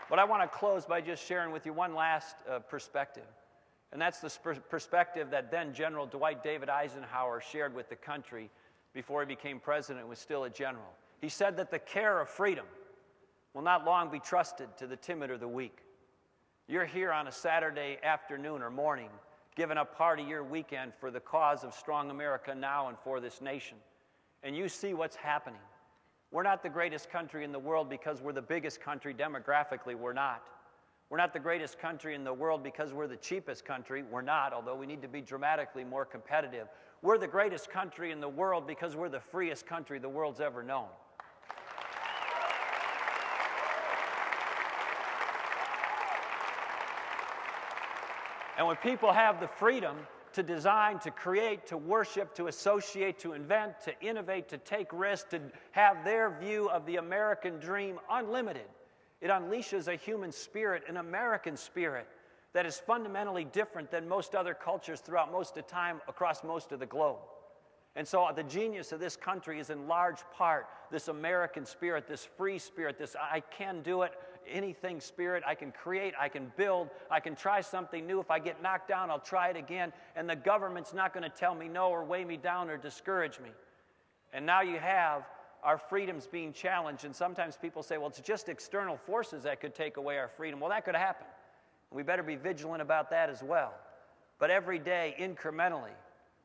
But I want to close by just sharing with you one last perspective. And that's the perspective that then General Dwight David Eisenhower shared with the country before he became president and was still a general. He said that the care of freedom will not long be trusted to the timid or the weak. You're here on a Saturday afternoon or morning, giving up part of your weekend for the cause of strong America now and for this nation. And you see what's happening. We're not the greatest country in the world because we're the biggest country. Demographically, we're not. We're not the greatest country in the world because we're the cheapest country. We're not, although we need to be dramatically more competitive. We're the greatest country in the world because we're the freest country the world's ever known. And when people have the freedom to design, to create, to worship, to associate, to invent, to innovate, to take risks, to have their view of the American dream unlimited, it unleashes a human spirit, an American spirit, that is fundamentally different than most other cultures throughout most of the time across most of the globe. And so the genius of this country is in large part this American spirit, this free spirit, this I can do it, anything spirit. I can create, I can build, I can try something new. If I get knocked down, I'll try it again. And the government's not going to tell me no or weigh me down or discourage me. And now you have our freedoms being challenged. And sometimes people say, well, it's just external forces that could take away our freedom. Well, that could happen. We better be vigilant about that as well. But every day, incrementally,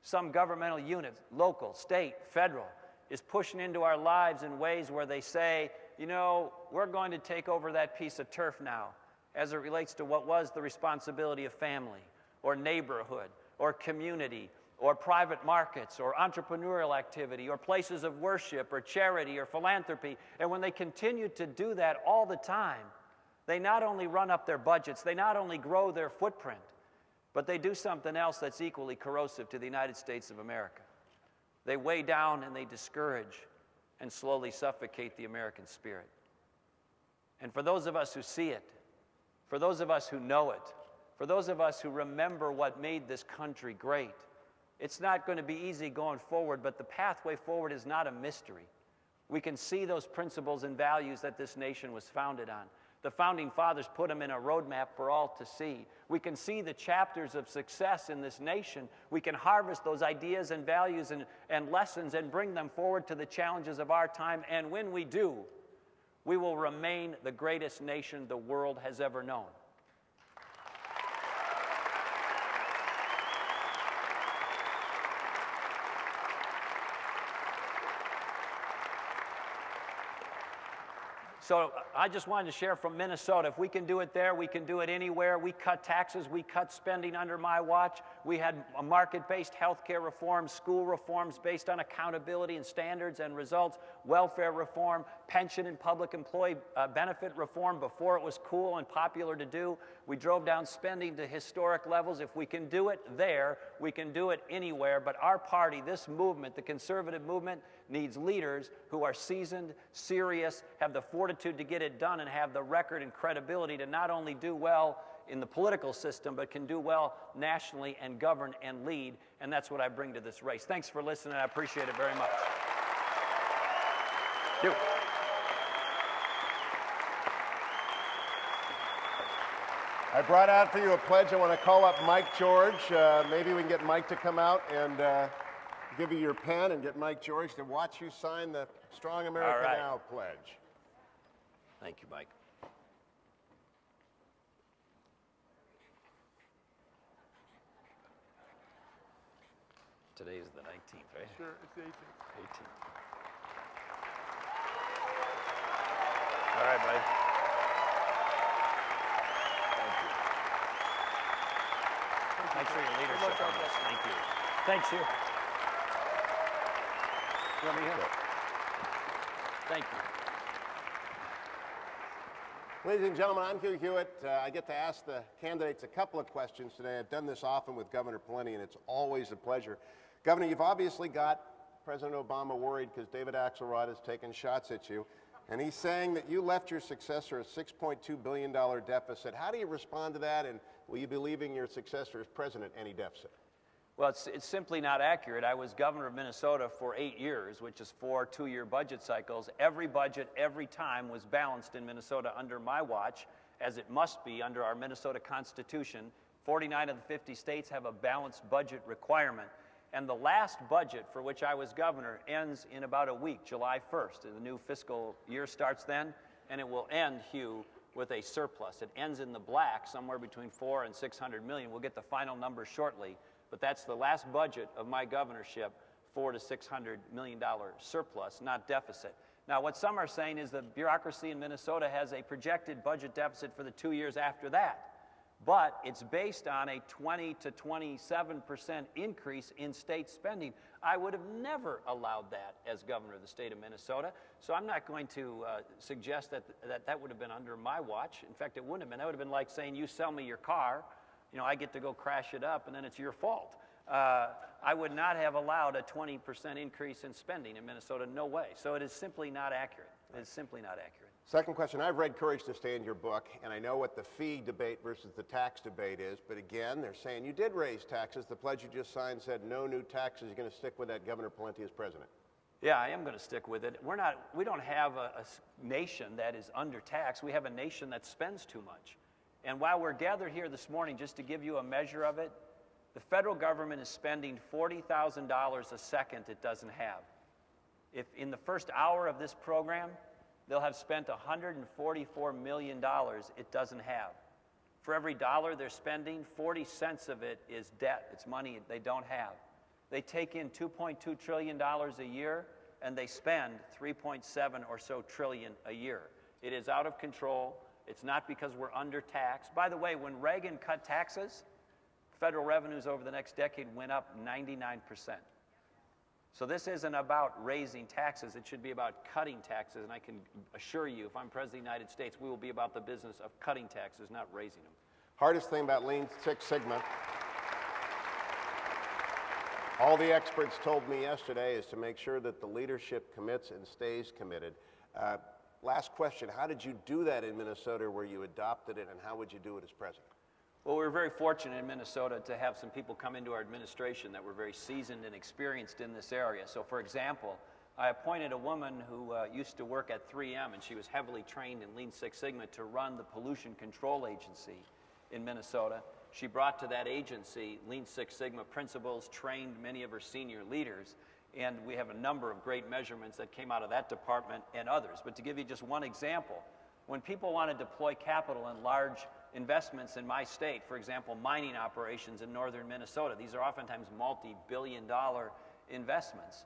some governmental unit, local, state, federal, is pushing into our lives in ways where they say, you know, we're going to take over that piece of turf now as it relates to what was the responsibility of family or neighborhood or community or private markets or entrepreneurial activity or places of worship or charity or philanthropy. And when they continue to do that all the time, they not only run up their budgets, they not only grow their footprint, but they do something else that's equally corrosive to the United States of America. They weigh down and they discourage and slowly suffocate the American spirit. And for those of us who see it, for those of us who know it, for those of us who remember what made this country great, it's not going to be easy going forward, but the pathway forward is not a mystery. We can see those principles and values that this nation was founded on. The Founding Fathers put them in a roadmap for all to see. We can see the chapters of success in this nation. We can harvest those ideas and values and lessons and bring them forward to the challenges of our time. And when we do, we will remain the greatest nation the world has ever known. So I just wanted to share from Minnesota. If we can do it there, we can do it anywhere. We cut taxes. We cut spending under my watch. We had a market-based health care reform, school reforms based on accountability and standards and results, welfare reform, pension and public employee benefit reform before it was cool and popular to do. We drove down spending to historic levels. If we can do it there, we can do it anywhere. But our party, this movement, the conservative movement, needs leaders who are seasoned, serious, have the fortitude to get it done, and have the record and credibility to not only do well in the political system, but can do well nationally and govern and lead. And that's what I bring to this race. Thanks for listening. I appreciate it very much. Thank you. I brought out for you a pledge. I want to call up Mike George. Maybe we can get Mike to come out and give you your pen and get Mike George to watch you sign the Strong America Now pledge. Thank you, Mike. Today is the 19th, right? Sure, it's the 18th. 18th. All right, buddy. Thanks for your leadership on this. Thank you. Thanks, Hugh. You want me here? Thank you. Ladies and gentlemen, I'm Hugh Hewitt. I get to ask the candidates a couple of questions today. I've done this often with Governor Pawlenty, and it's always a pleasure. Governor, you've obviously got President Obama worried because David Axelrod has taken shots at you, and he's saying that you left your successor a $6.2 billion deficit. How do you respond to that, and will you be leaving your successor as president any deficit? Well, it's simply not accurate. I was governor of Minnesota for 8 years, which is 4 two-year budget cycles. Every budget, every time was balanced in Minnesota under my watch, as it must be under our Minnesota Constitution. 49 of the 50 states have a balanced budget requirement. And the last budget for which I was governor ends in about a week, July 1st. And the new fiscal year starts then, and it will end, Hugh, with a surplus. It ends in the black, somewhere between 400 and 600 million. We'll get the final number shortly. But that's the last budget of my governorship, $400 to $600 million surplus, not deficit. Now, what some are saying is the bureaucracy in Minnesota has a projected budget deficit for the 2 years after that. But it's based on a 20 to 27% increase in state spending. I would have never allowed that as governor of the state of Minnesota. So I'm not going to suggest that would have been under my watch. In fact, it wouldn't have been. That would have been like saying, you sell me your car, you know, I get to go crash it up, and then it's your fault. I would not have allowed a 20% increase in spending in Minnesota, no way. So it is simply not accurate. It is simply not accurate. Second question, I've read Courage to Stay in your book, and I know what the fee debate versus the tax debate is, but again, they're saying you did raise taxes. The pledge you just signed said no new taxes. You're going to stick with that, Governor Pawlenty, as president. Yeah, I am going to stick with it. We don't have a nation that is undertaxed. We have a nation that spends too much. And while we're gathered here this morning, just to give you a measure of it, the federal government is spending $40,000 a second it doesn't have. If in the first hour of this program, they'll have spent $144 million it doesn't have. For every dollar they're spending, 40 cents of it is debt. It's money they don't have. They take in $2.2 trillion a year, and they spend 3.7 or so trillion a year. It is out of control. It's not because we're undertaxed. By the way, when Reagan cut taxes, federal revenues over the next decade went up 99%. So this isn't about raising taxes. It should be about cutting taxes. And I can assure you, if I'm President of the United States, we will be about the business of cutting taxes, not raising them. Hardest thing about Lean Six Sigma, all the experts told me yesterday, is to make sure that the leadership commits and stays committed. Last question, how did you do that in Minnesota where you adopted it, and how would you do it as president? Well, we were very fortunate in Minnesota to have some people come into our administration that were very seasoned and experienced in this area. So, for example, I appointed a woman who used to work at 3M, and she was heavily trained in Lean Six Sigma to run the pollution control agency in Minnesota. She brought to that agency Lean Six Sigma principles, trained many of her senior leaders, and we have a number of great measurements that came out of that department and others. But to give you just one example, when people want to deploy capital in large investments in my state, for example, mining operations in northern Minnesota, these are oftentimes multi-billion-dollar investments.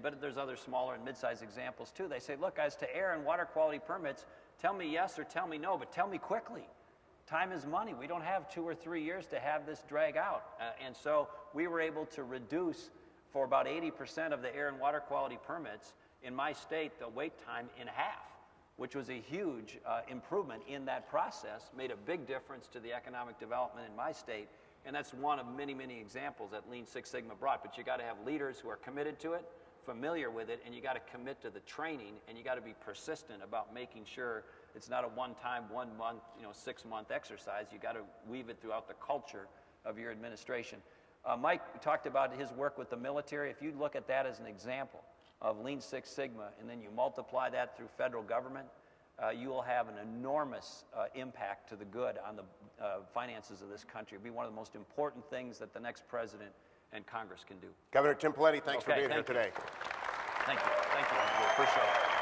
But there's other smaller and mid-sized examples too. They say, look, as to air and water quality permits, tell me yes or tell me no, but tell me quickly. Time is money. We don't have 2 or 3 years to have this drag out. And so we were able to reduce for about 80% of the air and water quality permits in my state the wait time in half, which was a huge improvement in that process, made a big difference to the economic development in my state, and that's one of many, many examples that Lean Six Sigma brought. But you got to have leaders who are committed to it, familiar with it, and you got to commit to the training, and you got to be persistent about making sure it's not a one-time, 1 month, 6-month exercise. You got to weave it throughout the culture of your administration. Mike talked about his work with the military. If you look at that as an example of Lean Six Sigma, and then you multiply that through federal government, you will have an enormous impact to the good on the finances of this country. It'll be one of the most important things that the next president and Congress can do. Governor Tim Pawlenty, thanks for being here today. Thank you. Thank you. I appreciate it.